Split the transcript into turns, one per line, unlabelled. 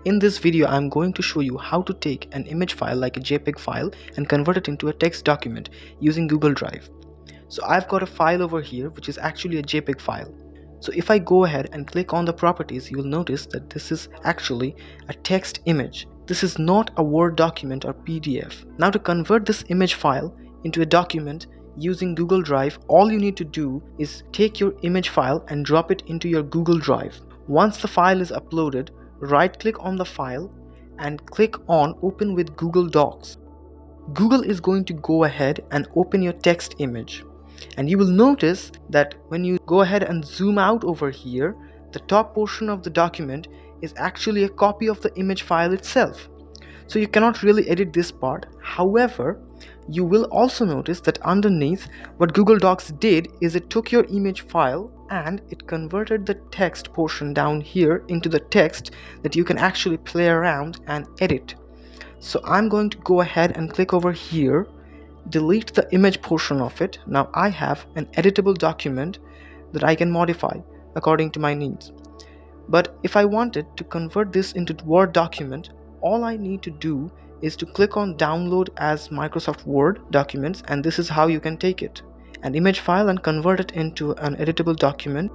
In this video, I'm going to show you how to take an image file like a JPEG file and convert it into a text document using Google Drive. So I've got a file over here which is actually a JPEG file. So if I go ahead and click on the properties, you will notice that this is actually a text image. This is not a Word document or PDF. Now to convert this image file into a document using Google Drive, all you need to do is take your image file and drop it into your Google Drive. Once the file is uploaded, right click on the file and click on Open with Google Docs. Google is going to go ahead and open your text image, and you will notice that when you go ahead and zoom out over here, the top portion of the document is actually a copy of the image file itself. So you cannot really edit this part. However, you will also notice that underneath, what Google Docs did is it took your image file and it converted the text portion down here into the text that you can actually play around and edit. So I'm going to go ahead and click over here, delete the image portion of it. Now I have an editable document that I can modify according to my needs. But if I wanted to convert this into Word document, all I need to do is to click on download as Microsoft Word documents, and this is how you can take it, an image file, and convert it into an editable document.